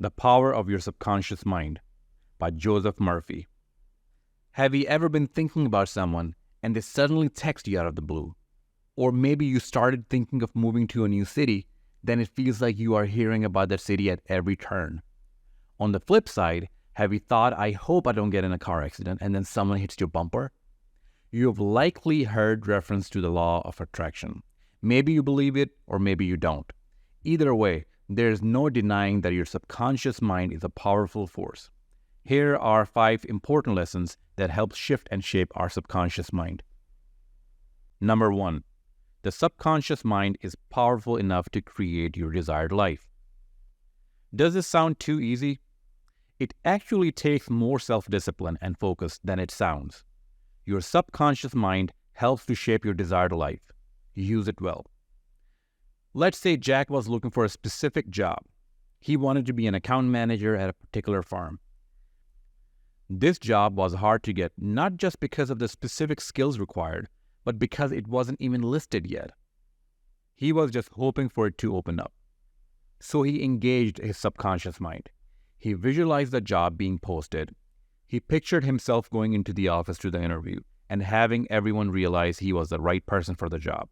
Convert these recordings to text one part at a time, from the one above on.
The Power of Your Subconscious Mind by Joseph Murphy. Have you ever been thinking about someone and they suddenly text you out of the blue? Or maybe you started thinking of moving to a new city, then it feels like you are hearing about that city at every turn. On the flip side, have you thought, I hope I don't get in a car accident, and then someone hits your bumper? You have likely heard reference to the law of attraction. Maybe you believe it, or maybe you don't. Either way, there is no denying that your subconscious mind is a powerful force. Here are 5 important lessons that help shift and shape our subconscious mind. Number 1. The subconscious mind is powerful enough to create your desired life. Does this sound too easy? It actually takes more self-discipline and focus than it sounds. Your subconscious mind helps to shape your desired life. Use it well. Let's say Jack was looking for a specific job. He wanted to be an account manager at a particular farm. This job was hard to get, not just because of the specific skills required, but because it wasn't even listed yet. He was just hoping for it to open up. So he engaged his subconscious mind. He visualized the job being posted. He pictured himself going into the office to the interview and having everyone realize he was the right person for the job.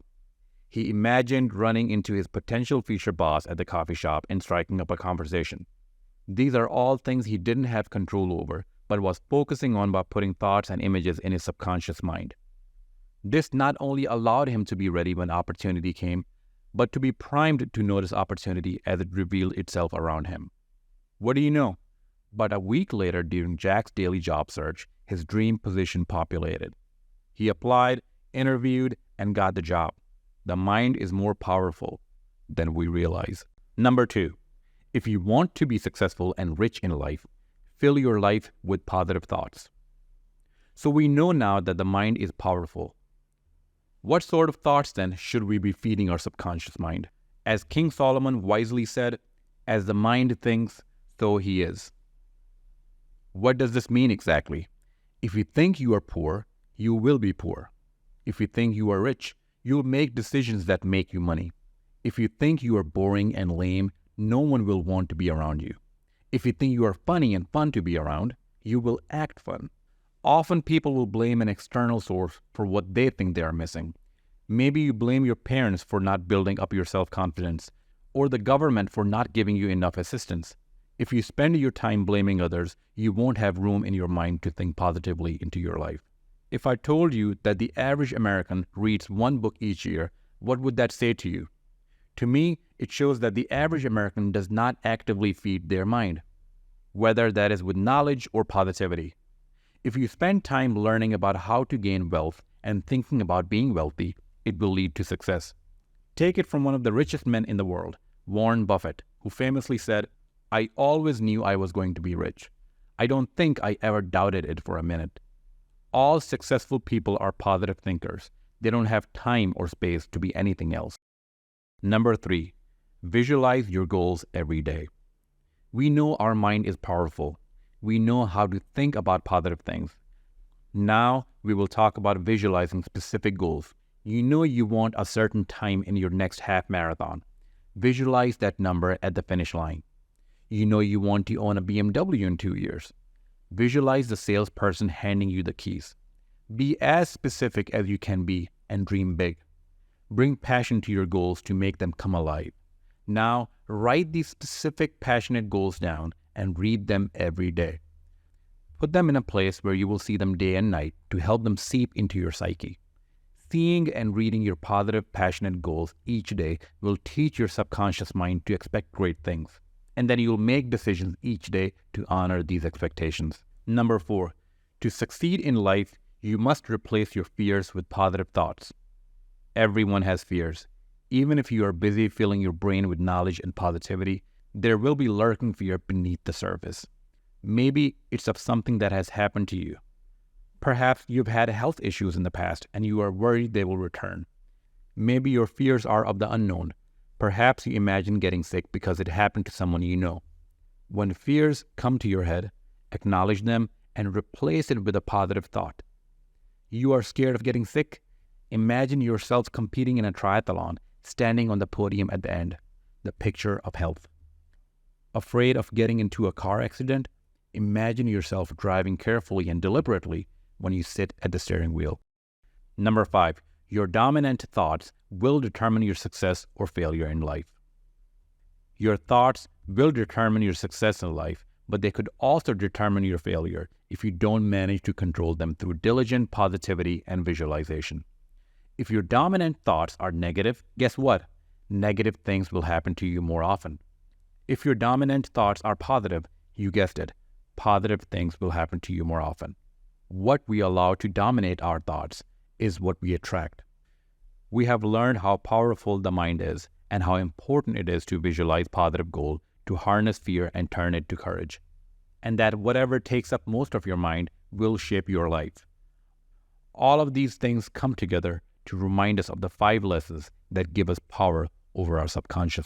He imagined running into his potential future boss at the coffee shop and striking up a conversation. These are all things he didn't have control over, but was focusing on by putting thoughts and images in his subconscious mind. This not only allowed him to be ready when opportunity came, but to be primed to notice opportunity as it revealed itself around him. What do you know? But a week later, during Jack's daily job search, his dream position populated. He applied, interviewed, and got the job. The mind is more powerful than we realize. Number 2, if you want to be successful and rich in life, fill your life with positive thoughts. So we know now that the mind is powerful. What sort of thoughts then should we be feeding our subconscious mind? As King Solomon wisely said, as the mind thinks, so he is. What does this mean exactly? If you think you are poor, you will be poor. If you think you are rich, you will make decisions that make you money. If you think you are boring and lame, no one will want to be around you. If you think you are funny and fun to be around, you will act fun. Often people will blame an external source for what they think they are missing. Maybe you blame your parents for not building up your self-confidence, or the government for not giving you enough assistance. If you spend your time blaming others, you won't have room in your mind to think positively into your life. If I told you that the average American reads 1 book each year, what would that say to you? To me, it shows that the average American does not actively feed their mind, whether that is with knowledge or positivity. If you spend time learning about how to gain wealth and thinking about being wealthy, it will lead to success. Take it from one of the richest men in the world, Warren Buffett, who famously said, "I always knew I was going to be rich. I don't think I ever doubted it for a minute." All successful people are positive thinkers. They don't have time or space to be anything else. Number 3, visualize your goals every day. We know our mind is powerful. We know how to think about positive things. Now we will talk about visualizing specific goals. You know you want a certain time in your next half marathon. Visualize that number at the finish line. You know you want to own a BMW in 2 years. Visualize the salesperson handing you the keys. Be as specific as you can be and dream big. Bring passion to your goals to make them come alive. Now, write these specific, passionate goals down and read them every day. Put them in a place where you will see them day and night to help them seep into your psyche. Seeing and reading your positive, passionate goals each day will teach your subconscious mind to expect great things. And then you'll make decisions each day to honor these expectations. Number 4, to succeed in life, you must replace your fears with positive thoughts. Everyone has fears. Even if you are busy filling your brain with knowledge and positivity, there will be lurking fear beneath the surface. Maybe it's of something that has happened to you. Perhaps you've had health issues in the past and you are worried they will return. Maybe your fears are of the unknown. Perhaps you imagine getting sick because it happened to someone you know. When fears come to your head, acknowledge them and replace it with a positive thought. You are scared of getting sick? Imagine yourself competing in a triathlon, standing on the podium at the end, the picture of health. Afraid of getting into a car accident? Imagine yourself driving carefully and deliberately when you sit at the steering wheel. Number 5, your dominant thoughts will determine your success or failure in life. Your thoughts will determine your success in life, but they could also determine your failure if you don't manage to control them through diligent positivity and visualization. If your dominant thoughts are negative, guess what? Negative things will happen to you more often. If your dominant thoughts are positive, you guessed it, positive things will happen to you more often. What we allow to dominate our thoughts is what we attract. We have learned how powerful the mind is and how important it is to visualize positive goals, to harness fear and turn it to courage. And that whatever takes up most of your mind will shape your life. All of these things come together to remind us of the 5 lessons that give us power over our subconscious